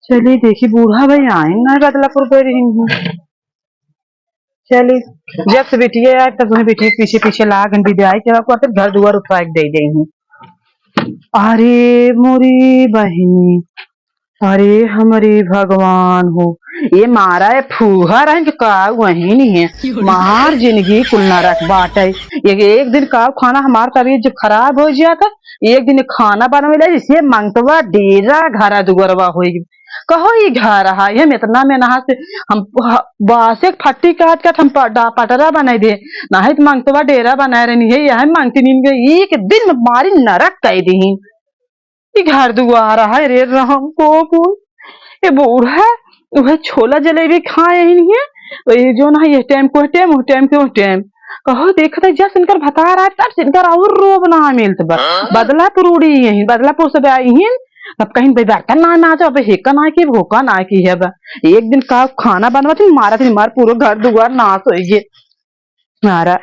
चलिए देखी बूढ़ा भाई आए ना बदलापुर गए रही हूँ। चलिए जब से बेटिए आए तब तुम्हें बेटी पीछे पीछे ला घंटी दे आई चला फिर घर दुआर उठवा के दे गई हूँ। अरे मोरी बहनी, अरे हमारे भगवान हो, ये मारा है फूहर है कि का वही नहीं है मार जिंदगी कुल न रख बाटे। एक दिन का खाना हमारा तबीयत जब खराब हो जाता एक दिन खाना बनवे जिसे मंगतवा डेरा घरा दुगरवा हो कहो ये घर रहा है हम इतना में नहा से हम बासे फट्टी काट काट हम पटरा बना दे ना है मंगतवा डेरा बना रही है यह मांगती नहीं एक दिन में मारी नरक कह दी घर दुआरा है रे राम को ये बूढ़ा वह छोला जलेबी खाए ही नहीं है ये जो ना ये टाइम को टाइम वो टाइम को टाइम कहो देखा था जब इनकर भता रहा तब इनकर और रोब ना मिलत बदलापुर उड़ी यही बदलापुर से आई ही तब कहीं बर्तन ना ना जाओ हेका ना की भोका ना की है एक दिन का खाना बनवा थी मारा थी मार पूरा घर दुआर नाश हो गए मारा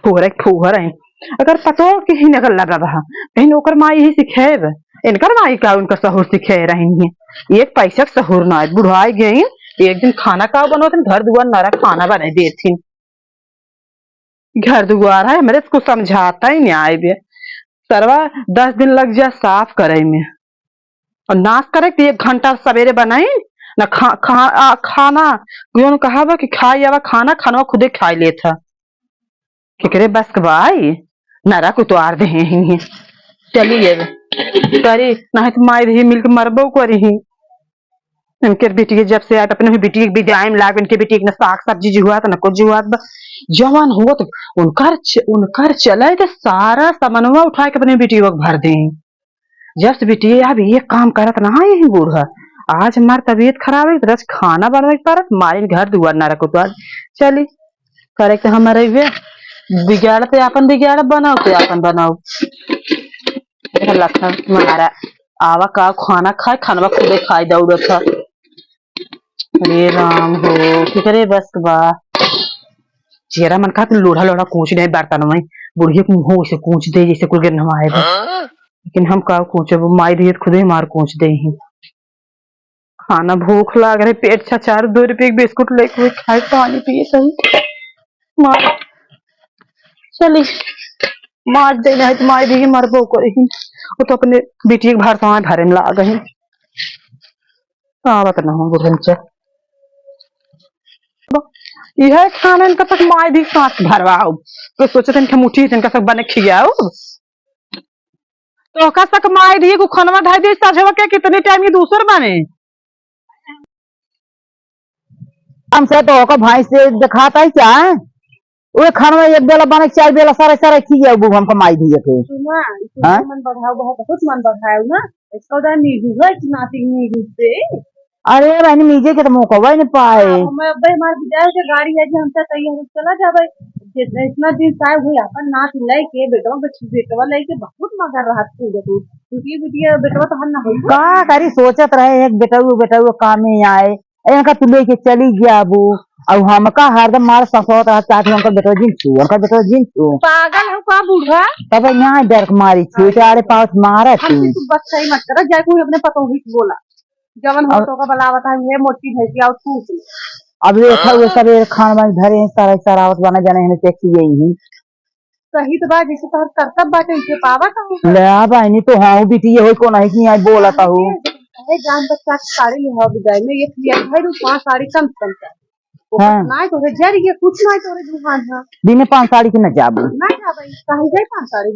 फूहर है अगर पतो कि ही नगर लगा रहा कहीं नौकर माई ही सिखेब इनकर माई का उनका सहूर सिखे रही है एक पैसा सहूर ना बुढ़ाई गई एक दिन खाना का बनो घर दुआर नारा खाना बने देती घर दुआर है मेरे को समझाता ही नहीं आए बे सरवा 10 दिन लग जाए साफ करे में और नाश करे कि 1 घंटा सवेरे बनाई ना खाना क्यों कहा कि खाई आवा खाना खाना खुदे खाई लेता केकरे बस भाई नरा को तो आर दे ही चलिए करी ना तो माई रही मिलकर मरबो करी इनके बेटी जब से आए अपने बेटी विदाई में लाग इनके बेटी न साग सब्जी जुआ न कुछ जुआ जवान हुआ तो उनकर चले तो सारा सामानवा उठा के अपने बेटी को भर दे जब से बेटी अब ये काम करत ना यही बूढ़ा आज हमारी तबीयत खराब है बस खाना बनवे परत मारी घर दुआर ना रखो तो आज चली करे तो हमारे बिगाड़ पे अपन बिगाड़ बनाओ तो अपन बनाओ लखन मारा आवा का खाना खाए खानवा खुदे खाई दौड़त था अरे राम हो की करे बस बा चेहरा मन का लोढ़ा लोढ़ा कूच नहीं बर्तन में बुढ़िया को मुंह से कूच दे जैसे कुल गिर नवाए लेकिन हम का कूचे वो माई दिए खुदे मार कूच दे ही खाना भूख लाग रहे पेट छचार 2 रुपये बिस्कुट लेके खाए पानी पिए सही मार चली मार दे नहीं तो मार दी मरबो करे वो तो अपने बेटी के भरसा भरे में ला गए आवत ना हो बुढ़न यह खाना इनका तक माय भी सांस भरवाओ तो सोचे थे मुठी इनका सब बने खियाओ तो का तक माय दिए को खनवा ढाई दे साझवा के कितने टाइम ये दूसर बने हमसे तो का भाई से दिखाता ही क्या है वो खाना एक बेला बने 4 बेला सारे सारे खिया वो हम कमाई दिए थे सुना इसमें मन बढ़ाओ बहुत कुछ मन बढ़ाओ ना इसका उधर नींबू है नाती नींबू से अरे मैंने नीचे के तो मौका नहीं पाए मैं भाई हमारे विद्यालय से गाड़ी है जो हमसे तैयार चला जा भाई इतना दिन साहब हुई अपन नाच लेके बेटवा लेके बहुत मजा रहा क्योंकि बिटिया बेटवा तो हल ना हो का करी सोचत रहे एक बेटा काम में आए इनका तू लेके चली गया वो और हमका हरदम मार ससोत रहा चाहती उनका बेटा जिन पागल है का बूढ़ा तब यहाँ डर मारी छूटे आड़े पास मारा थी बस सही मत करो जाए कोई अपने पतों ही बोला जवन हो तो का बलावत है ये मोटी भैंसी और तू अब देखा वो सब खान बन धरे सारा सरावत बना जाने हमें टैक्सी यही सही तो बात जैसे तो कर्तव्य बात है पावा का ले बहनी तो हाँ भी ये कोई नहीं कि यहाँ बोला था हूँ जान बच्चा साड़ी लिहा विदाई में ये भाई 5 साड़ी कम का हाँ ना तो जर ये कुछ ना तो दुकान है दिन 5 साड़ी की न जाबू ना जा भाई कहीं जाए 5 साड़ी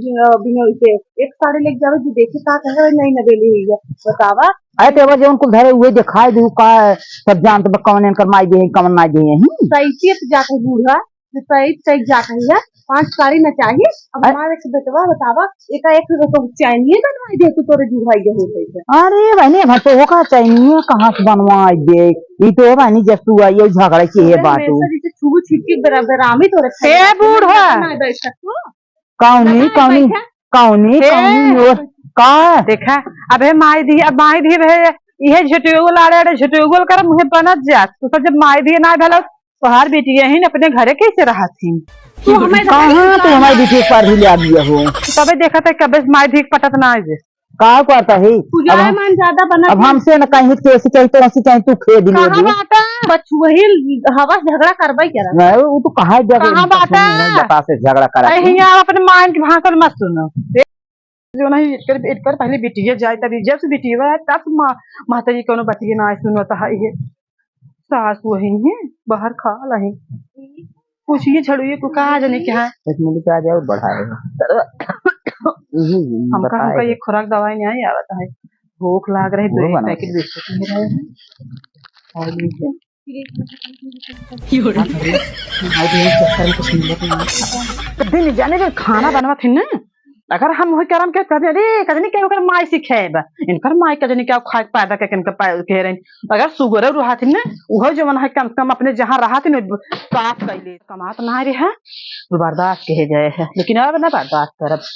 बिना से एक साड़ी लेके जावे जो देखे का कहे नहीं न देली हुई है बतावा अरे तेरा जो उनको धरे हुए दिखाई दू का सब जान तो कौन इनकर माई दे कौन ना दे सही से जाके बूढ़ा सही जाके है 5 साड़ी न चाहिए अब हमारे से बेटवा बतावा एक तो चाहिए बनवाई दे तू तोरे जुहाई दे होते अरे बहनी भर तो का चाहिए कहाँ से बनवाई दे ये तो बहनी जस्तु आई ये झगड़े की है बात जैसे छुबू छिपकी बराबर आमी तोरे ए बूढ़ा कौनी का देखा अबे माई दी रहे ये झुटुगुल आड़े झुटुगुल कर मुहे बनत जात तो जब माई दी ना भला तोहार बेटी यही अपने घरे कैसे रहा थी कहाँ तो हमारी बेटी पर भी ले आ गया हो तबे देखा था कबे माई दी पटत ना जे का करता है पूजा मन ज्यादा बना अब हमसे न कहीं कैसी चाहिए तो ऐसी चाहिए तू खेद ले कहाँ बाटा बच्चू वही हवा से झगड़ा करवाई करा नहीं वो तो कहा कहाँ बात है? बता से झगड़ा करा अरे आप अपने माइंड की भाषा मत सुनो जो नहीं इटकर पहले बिटिया जाए तभी जब से बिटिया है तब माता जी कोनो बतिया ना सुनो तो है सास वही है बाहर खा लही पूछिए छड़िए को कहा जाने क्या है इसमें क्या जाए बढ़ाएगा हमका ये खुराक दवाई नहीं आता है भूख लाग रही दो पैकेट बिस्कुट ले रहे हैं और दिन जाने का खाना बनवा थी ना अगर हम वही करम के कहते अरे कजनी क्या ओकर माई सिखेब इनकर माई कजनी क्या खाए पैदा के इनका कह रहे अगर सुगर रहा थी ना वो जवन है कम कम अपने जहाँ रहा थी ना साफ कैले कमात ना रहे बर्दाश्त कहे गए है लेकिन अब ना बर्दाश्त करब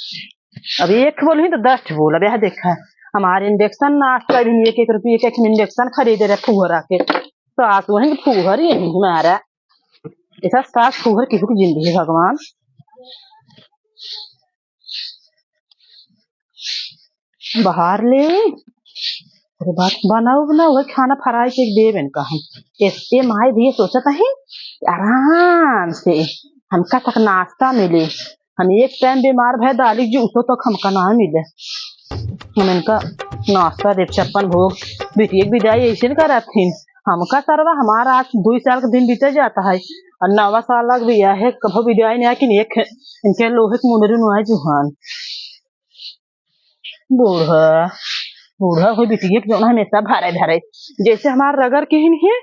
अब एक बोल तो 10 बोल अब यह देखा हमारे इंजेक्शन नाश्ता भी 1-1 रुपये के इंजेक्शन खरीदे रहे फुहरा के सास वही फुहर यही हमारा ऐसा सास फुहर किसी की जिंदगी भगवान बाहर ले अरे बात बनाओ बनाओ खाना फ्राई के देव इनका हम इसके माए भी सोचता है आराम से हमका तक नाश्ता मिले हम एक टाइम बीमार भय दाली जो उसो तक हमका ना मिले हम इनका नाश्ता देव 56 भोग बेटी एक विदाई ऐसे करा थी हमका सरवा हमारा आज 2 साल का दिन बीते जाता है और 9 साल लग भी है कभी विदाई नहीं कि एक इनके लोहे के मुंडरी नुआ जुहान बूढ़ा बूढ़ा कोई बिटिया जो हमेशा भरे भरे जैसे हमारे रगर के ही है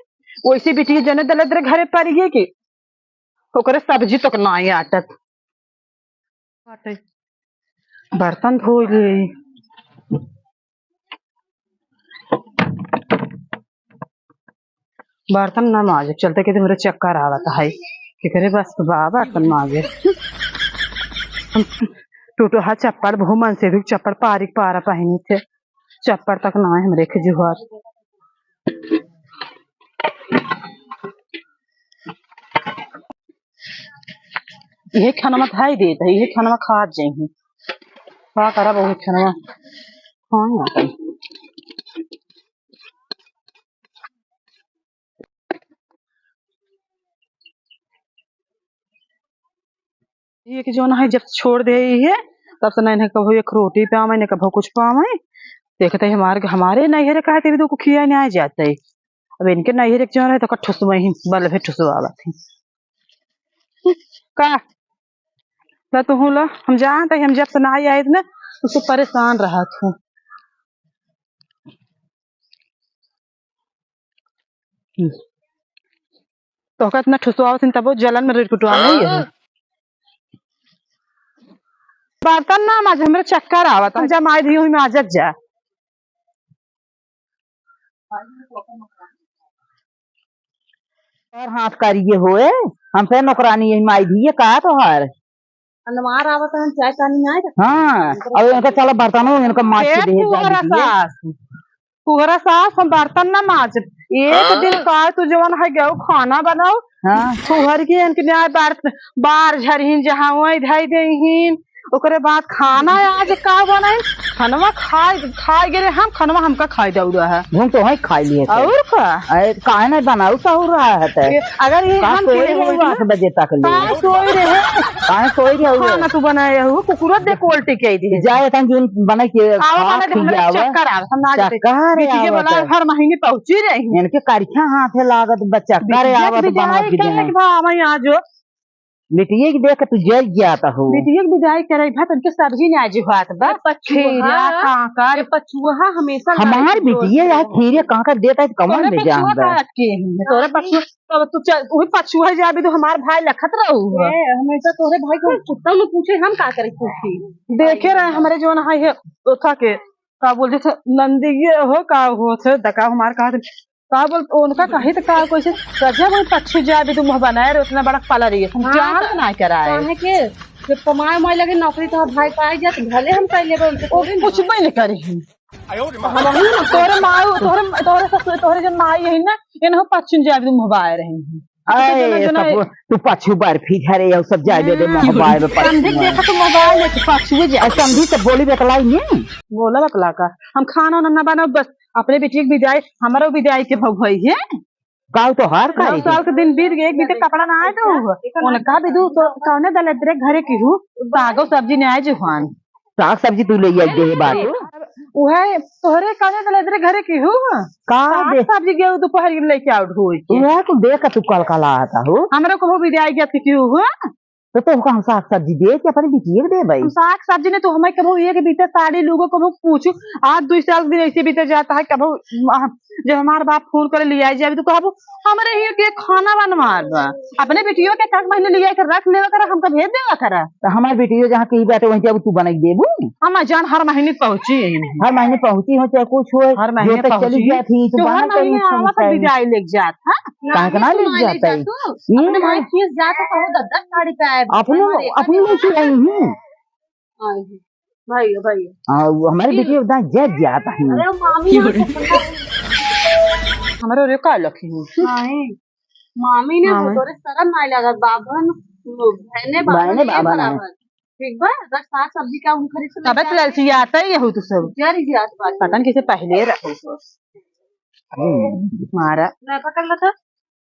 वैसे बिटिया जने दले दरे घरे पर गए कि ओकरे सब्जी तक ना आटत बर्तन धो ले बर्तन ना माजे चलते कहते मेरे चक्कर आवता है कि करे बस बाबा बर्तन माजे टूटो हा चप्पड़ भूमन से भी चप्पड़ पारिक पारा पहनी थे चप्पड़ तक ना है मेरे जुहार ये खाना मत हाई देता ये खाना खा जाए क्या करा बहुत खाना हाँ यार ये कि जो ना है जब छोड़ दे है तब से नहीं कभो एक रोटी पावे नहीं कभो कुछ पावे देखते हमारे नैहरे कहते भी तो खिया नहीं आ जाते अब इनके नैहरे जो है तो कठुस वही बल भी ठुसवा थी का तो हूँ लो हम जानते हम जब से ना आए ना उसको परेशान रहा था तो इतना ठुसवा तब जलन में रिटकुटवा नहीं है बर्तन ना माज हमरे चक्कर आवत हम जब आई दी हुई माजत जा और हाथ करिए होए हमसे नौकरानी यही माई भी कहा तो हर अनवार आवत हम चाय पानी आए हाँ अब इनका चलो बर्तनों इनका माज के दे पुहरा सास हम बर्तन ना माज एक दिन का तू जवन है गयो खाना बनाओ हाँ पुहर की इनके न्याय बार झरहीन जहाँ वही धाई देहीन ओकरे बाद खाना आज का बनाई खनवा खाए गे हम खनवा हमका खाई दे रहा है हम तो वही खा लिए और का काहे नहीं बनाऊ सा हो रहा है अगर ये हम 8 बजे तक ले सोई रहे काहे सोई रहे हो खाना तू बनाए हो कुकुरत दे क्वालिटी के दी जाए तन जोन बना के चक्कर आ हम ना जाते वाला हर महीने पहुंची रही इनके करिया हाथ लागत बच्चा करे आवत बना के भाई आ जो बेटिए की देख तू जल जाता हो बेटिए की विदाई करे भात उनके सब्जी नहीं आज हुआ था पछुआ कांकर पछुआ हमेशा हमार बेटिए यार खीरे कांकर देता है कमल में जान तोरे पछुआ तब तू वही पछुआ जाबी तो हमार भाई लखत रहू हमेशा तोरे भाई को कुत्ता लोग पूछे हम का करे पूछी देखे रहे हमारे जो ना है ओथा के का बोलते थे नंदी हो का हो थे दका हमार कहा का बोल उनका कही तो का कोई सजा कोई पक्षी जाबी तुम बनाए रहे उतना बड़ा पाला रही है जान ना कराए काहे के जब कमाए मोए लगे नौकरी तो भाई पाई जात भले हम कर लेबे उनसे कुछ भी नहीं करी तोरे माँ तोरे जो माई है ना इन्हों पक्षी जाबी तुम भवाए रहे अरे तू पछू बर्फी घरे और सब जाए दे मोबाइल में समझे देखा तो मोबाइल लेके पक्षुए जा समझी तो बोली बतलाई नहीं बोला बकला का हम खाना ना बना बस अपने बेटी की विदाई हमारा विदाई के भगवाई है काल तो हार का 9 साल के दिन बीत गए एक बीते कपड़ा ना आए तो उनका भी दू तो कौने दले तेरे घरे की हूँ सागो सब्जी ने आए जुहान साग सब्जी तू ले आई दे बात उहे तोहरे कौने दले तेरे घरे की हूँ का दे सब्जी गेहूं दोपहर के लेके आउट हुई वह को देख तू कल कल आता हो हमरा को वो विदाई गया कि क्यों तो हम साग सब्जी दे के अपनी बिटिया के दे भाई साग सब्जी ने तो हमें कभी ये के बीते साड़ी लोगों को पूछू आज 2 साल दिन ऐसे बीते जाता है कभी जब हमारे बाप फोन करे ले आई जाए तो कहबो हमारे ही के खाना बनवार बा अपने बेटियों के 4 महीने ले आई कर रख लेवा कर हमको भेज देवा कर तो हमारे बेटियों जहाँ कहीं बैठे वहीं जब तू बनाई देबू हम जान हर महीने पहुंची हर महीने पहुंची हो चाहे कुछ हो हर महीने तक चली जाती तो हर महीने आवा तो विदाई लेके जात हां कहां कना ले जाता है अपने भाई फीस जाता तो 10 साड़ी पे आए अपने अपने लेके आई हूँ भाई भाई हमारी बेटी उधर जज जाता है अरे मामी हमारे रे का लखी हूँ नहीं मामी ने तोरे शर्म नहीं लगत बाबन बहने बाबन बराबर ठीक बा अगर साग सब्जी का उन खरीद तबे तो ललची आता ही हो तो सब यार ये आज बात पता नहीं किसे पहले रखो मारा मैं पकड़ लता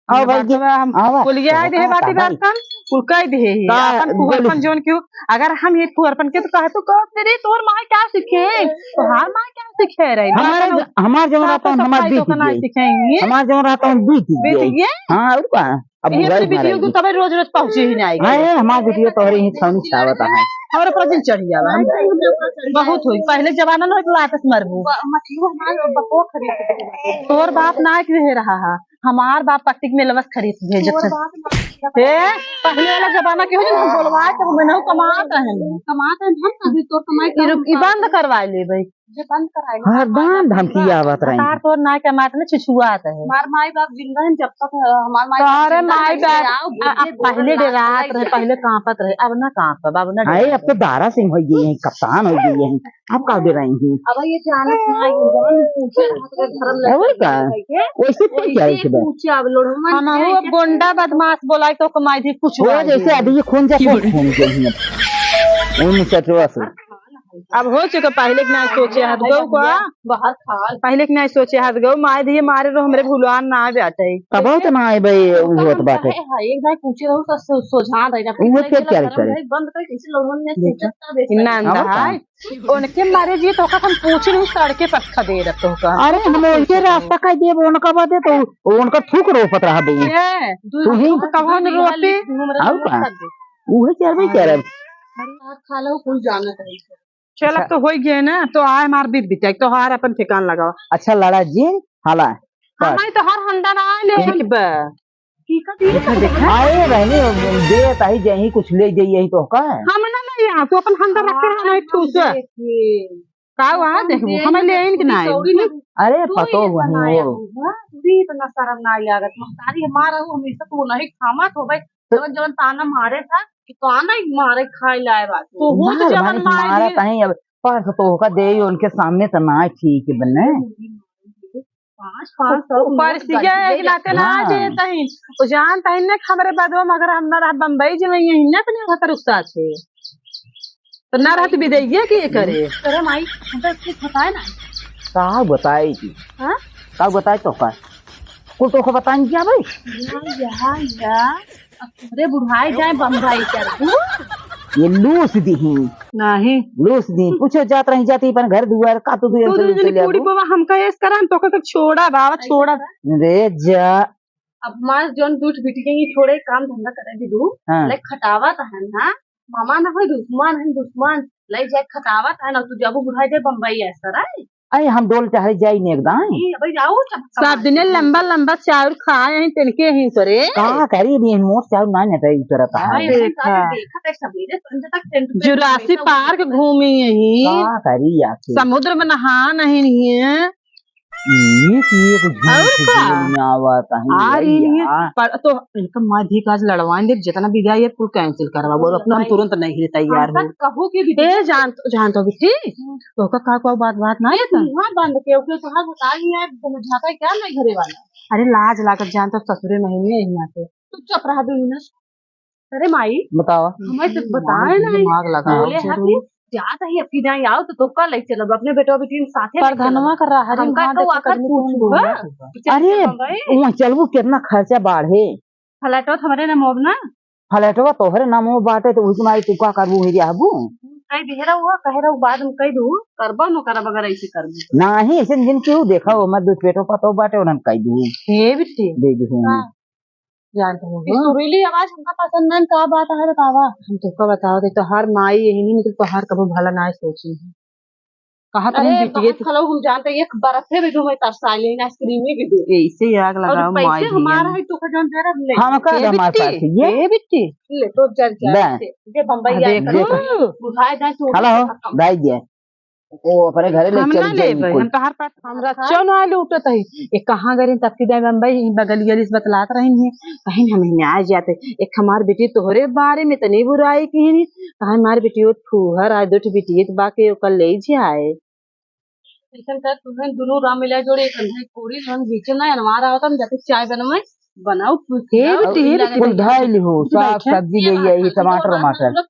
आओ भाई हम बोलिए आए दे बाटी बर्तन कुलकाई दे अपन फुहरपन जोन क्यों अगर हम ये फुहरपन के तो कहे तो कह तेरी तोर माँ क्या सीखे तोहार माँ क्या सीखे रही हमारे जो रहता है हमारे सीखेंगे हमारे जो रहता है बीती हाँ और क्या अब वीडियो को तब रोज रोज पहुंचे ही नहीं अरे हमारे वीडियो तो ही छावनी छावता है और ऊपर दिन चढ़ जावा बहुत हुई पहले जमाना में लातस मरबू मछली हमारे बको खरीद तोर बाप ना के रहा है हमार बाप पट्टी में लवस खरीद भेजत है पहले वाला जमाना के हो जो बोलवा तो हम न कमात है हम कभी तो कमाई बंद करवा ले भाई जे बंद कराई हर दान धमकी आवत रही तार तोर ना के मात ने छिछुआत है हमार माई बाप जिंदा हैं जब तक हमार माई अरे माई बाप पहले डरात रहे पहले कांपत रहे अब ना कांप बाबू ना अरे अब तो दारा सिंह हो गई है कप्तान हो गई है अब का दे रही हूँ अब ये जानत ना जवान पूछे धर्म लगा वैसे तो क्या है पूछे अब लोग हम अब गुंडा बदमाश बोलाई तो कमाई थी कुछ वो जैसे अभी ये खून जा खून गई है उन सचवा से अब हो चुका पहले के ना सोचे हाथ गौ का बाहर खाल पहले के ना सोचे हाथ गौ मार दिए मारे रो हमरे भुलवान ना बैठे तब तो ना आए भाई होत बात है एक दाई पूछे रहो तो सोझा दे ना वो क्या करे बंद कर कैसे लोगों ने सोचा नंदा है उनके मारे जी तो हम पूछ नहीं सड़के पक्का दे रहे तो का अरे हम उनके रास्ता का दे उनका बात है तो उनका थूक रोपत रहा बहू तू ही कवन रोपे अब का वो क्या भाई कह रहा खा लो कोई जाना है चल तो हो गया ना तो आए मार बीत बिताई तो हार अपन ठिकान लगाओ अच्छा लड़ा जी हाला हमारी तो हर हंडा ना ले देखा आए रहने दे ताही जही कुछ ले जाइए यही तो का हम ना ले यहाँ तो अपन हंडा रखे हैं नहीं ठूस का वहाँ देखो हमें ले इन कि नहीं अरे पतो वही वो इतना शर्म ना लागत मस्तारी हमारा हमेशा तो नहीं खामत हो भाई जवन ताना मारे था तो आना ही मारे खाई लाए बात तो वो तो जवन मारा कहीं अब परस तो का दे उनके सामने तो ना ठीक है बन्ने 500 परसिया एक लाते ना देता ही वो जानता है ना खबरे बदवा मगर हमारा बम्बई जे यही ना तने खतर उस्ता छे तो ना रहत विदैया के करे अरे माई हम तो कुछ बताए ना का बताई की हां का बताई तो का कुल तो को बताएं क्या भाई यार अरे बुढ़ाई जाए बम्बई कर ये लूस दी नहीं लूस दी पूछो जात रही जाती पर घर दुआर का तो पूरी बाबा हमका ऐस करन तो का छोड़ा बाबा छोड़ा रे जा अब मार जोन दूठ बिटिया ये छोड़े काम धंधा करे दीदू लाइक खटावत है ना मामा ना हो दुश्मन लाइक जाए खटावत है ना तू जब बुढ़ाई जाए बम्बई ऐसा रहा अरे हम डोल चाहे जाई ने एकदम भाई जाओ सब दिन लंबा लंबा चाउर खाए हैं तिनके ही करे का करी भी मोर चाउर ना ने तई तरत है देखा सवेरे संजय तक टेंट जुरासी पार्क घूमी यही का करी यार समुद्र में नहा नहीं है ये कुछ आवता है पर तो इनका माधी का लड़वाएं दे जितना भी जाए कुल कैंसिल करवा बोल अपना हम तुरंत नहीं तैयार हो कहो कि जान तो बिठी तो का बात ना है वहां बंद के ओके तो हां बता ही है झाका क्या नहीं घरे वाला अरे लाज लागत जान तो ससुरे महीने यहाँ से चुप रहा दो ना। अरे माई बताओ। हमें तो बताए ना दिमाग लगा बोले है कि जात है अपनी जाए आओ तो कल ले चलो अपने बेटा बेटी साथे पर धनवा कर रहा हरी हमका वहाँ तो देखा आकर कहीं पूछूंगा अरे वहाँ चलबू कितना खर्चा बाढ़े। फ्लैटो हमारे ना मोब ना फ्लैटवा तोहरे नामो बाटे तो उसमें आई तू का करबू ही रहबू। कई दिहरा हुआ कह रहा बाद में कह दू करबो न करब अगर ऐसे करबू नाही ऐसे जिन क्यों देखा हो मत दो पेटो पतो बाटे उन्हन कह दू हे बिट्टी दे दू। जानते हो इस सुरीली आवाज हमका पसंद नहीं का बात है बतावा हम तो का बताओ दे तो हर माई यही नहीं निकल तो हर कबो भला ना सोची है कहा तो अरे हम बिटिए बहुत खलो हम जानते एक बर्फे भी दो मैं तरसाले ना आइसक्रीम भी दो ऐसे ही आग और लगाओ माई पैसे जी हमारा है तो खजान दे रहा ले हम का हमारे पास ये हे बिट्टी ले तो जल ले। जे बम्बई आए देखो बुझाए जाए तो हेलो दाई दे ओ अपने घरे ले हम ना चल ले जाई हम तो हर पास हमरा चल ना लूटत है एक कहाँ गए तब की जाए बम्बई बगल गली से बतलात रही है कहीं हम नहीं आ जाते एक हमार बेटी तोहरे बारे में तनी बुराई की है कहा हमार बेटी फूहर आज दो बेटी बाकी कल ले जाए ऐसा कर तुम्हें दोनों राम मिला जोड़े एक अंधे पूरी रंग बीच ना अनवार आवता हम जाते चाय बनवाए बनाओ हे बेटी कुल धाई ली हो साग सब्जी ले आई टमाटर टमाटर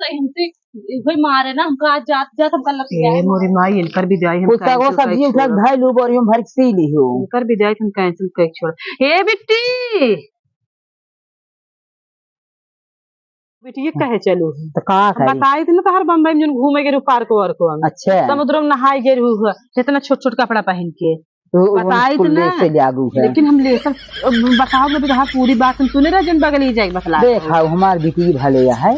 भाई मारे ना हमको आज जात जात हमका लग गया हे मोरी माई इनकर भी जाए हम कुछ साग सब्जी उठा धाई लो बोरियो भर के सी ली हो इनकर भी जाए हम कैंसिल कर छोड़ हे बिट्टी बेटी ये कहे चलो तो का करी। बताई थी ना तो हर बम्बई में जो घूमे गे पार्क वार्क में अच्छा समुद्र में नहाई गे इतना छोट छोट कपड़ा पहन के तो बताई कुल थी ना से लागू है। लेकिन हम लेकर बताओ मैं तो पूरी बात हम सुने रहे जन बगल ही जाए बतला देखा हमार बेटी भले है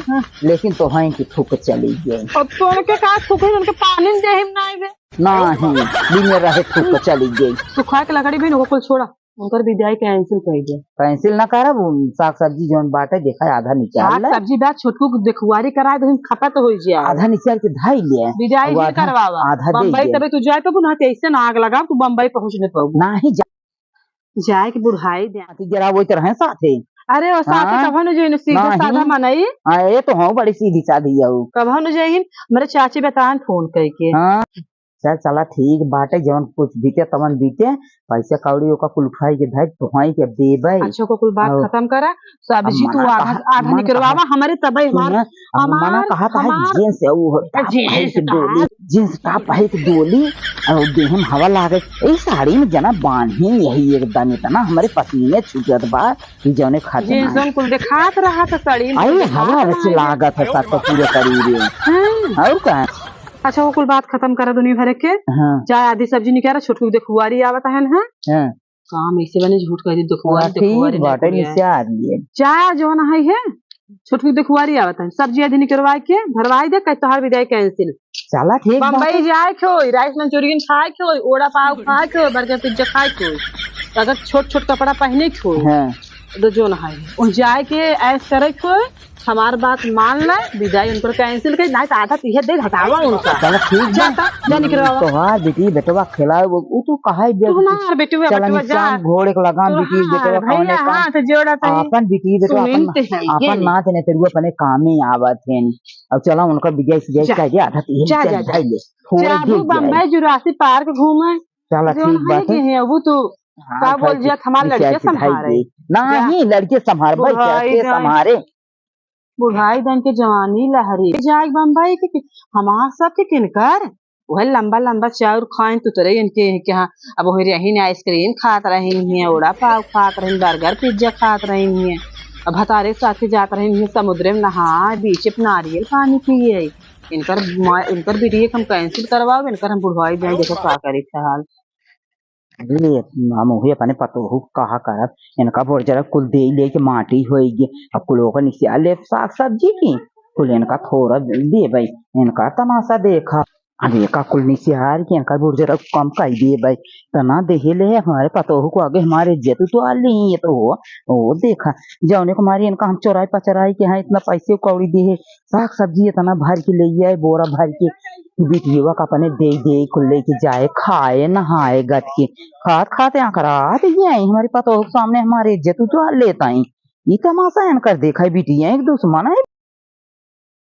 लेकिन तो हैं कि थूक चली गई अब तो उनके का सुखे उनके पानी में दे हम ना नहीं दिन रहे थूक चली गई सुखा के लकड़ी भी कुल छोड़ा उनकर विदाई कैंसिल कर दे कैंसिल ना करब साग सब्जी जौन बाटे देखा आधा निकाल साग ले सब्जी बात छोटकू को देखुआरी कराए तो खपत हो जाए आधा निकाल के धाई ले विदाई अब भी आधा- करवावा आधा दे बम्बई दे। तबे तू जाए तो ना ऐसे ना आग लगा तू बम्बई पहुंचने पाऊ नहीं जाए के बुढ़ाई दे जाती जरा वो तरह साथे अरे और साथे हाँ? कभा न जाइन सीधा नहीं। साधा मनई ये तो हाँ बड़ी सीधी साधी है वो। कभा न जाइन मेरे चाची बतान फोन करके हाँ चल चला ठीक बाटे जवन कुछ बीते तवन बीते पैसे कौड़ी ओका कुल उठाई के धाई तुहाई के देबे। अच्छा को कुल बात और- खत्म करा सब्जी तू मना आधा कहा- आधा मन निकलवावा कहा- हमारे तबे सुनिए, अब मना कहा था हमार- जींस है वो टॉप जींस पहन के डोली जींस टॉप पहन के डोली और देहम हवा लागे ए साड़ी में जना बांधी यही एकदम इतना हमारे पसीने छूटत बा कि जौने खाते जींस ना हम कुल दिखात रहा था साड़ी में अरे दिखात हवा रहा से है। लागत है सब तो पूरे शरीर हाँ। और का अच्छा वो कुल बात खत्म करा दुनिया भर के हाँ चाय आधी सब्जी निकाला छोटू देखुआरी आवत है ना हाँ काम ऐसे बने झूठ कह दी देखुआरी ठीक बाटे नीचे आ रही है चाय जो ना है छोटू देखुआरी आवत है सब्जी आधी निकलवा के भरवाई दे कह तोहार विदाई कैंसिल चला ठीक बम्बई जाए खोई राइस मंचूरियन खाए खोई ओड़ा पाव खाए खोई बर्गर पिज्जा खाए खोई अगर छोट छोट कपड़ा पहने खोई हाँ तो जो ना है उन जाए के ऐस करे खोई हमार बात मान ले विदाई उनको कैंसिल कर नहीं तो आधा पीछे दे हटावा उनका चला ठीक जाता जा निकलवा तोहार बेटी बेटवा खिलाए वो तू कहा तू ना बेटी हुआ चला बेटवा जा निशान घोड़े को लगाम बेटी बेटवा भैया खाने का हाथ जोड़ा था अपन बेटी बेटवा सुनीते हैं, ये अपन नहीं। नाच ने तेरू अपने काम में आवत है अब चला उनका बिजाई सिजाई जा। कह दे आधा तीन जा, चल जा, जा। जाई ले थोड़े जाबू दे जाए बम्बई जुरासी पार्क घूमे चला जो ठीक है बात कि है है वो तो हाँ, का बोल भाई, जिया हमारे निशान लड़के सिखाई संभारे दे। नहीं लड़के संभार भाई बुढ़ाई कैसे जाए। संभारे बुढ़ाई दन के जवानी लहरी जाए बम्बई के हमार सब के किनकर वह लंबा लंबा चाउर खाए तो तरह इनके क्या अब वही रही आइसक्रीम खात रही है ओड़ा पाव खात रही बर्गर पिज्जा खात रही है अब भतारे के साथ जात रही है समुद्र में नहा बीच पे नारियल पानी पिए इनकर वीडियो हम कैंसिल करवाओ इनकर हम बुढ़वाई जाए देखो का करे हाल ले हम वही अपने पतो कहा करब इनका बोल जरा कुल दे ले के माटी होएगी अब कुल का निसिया ले साग सब्जी की कुल इनका थोड़ा दे भाई इनका तमाशा देखा अब एका कुल निसियार के इनका बोल जरा कम कर दे भाई तना देहे ले हमारे पतो को आगे हमारे इज्जत तो आ ली ये तो वो देखा जौने को हमारी इनका हम चौराई पचराई के यहाँ इतना पैसे कौड़ी दे साग सब्जी इतना भर के ले आए बोरा भर के बेटियों का अपने दे दे कुल लेके जाए खाए नहाए गट के खात खाते आकर ये हमारे पतो सामने हमारे इज्जत तो लेता ही ये तमाशा इनकर देखा बेटियां एक दुश्मन है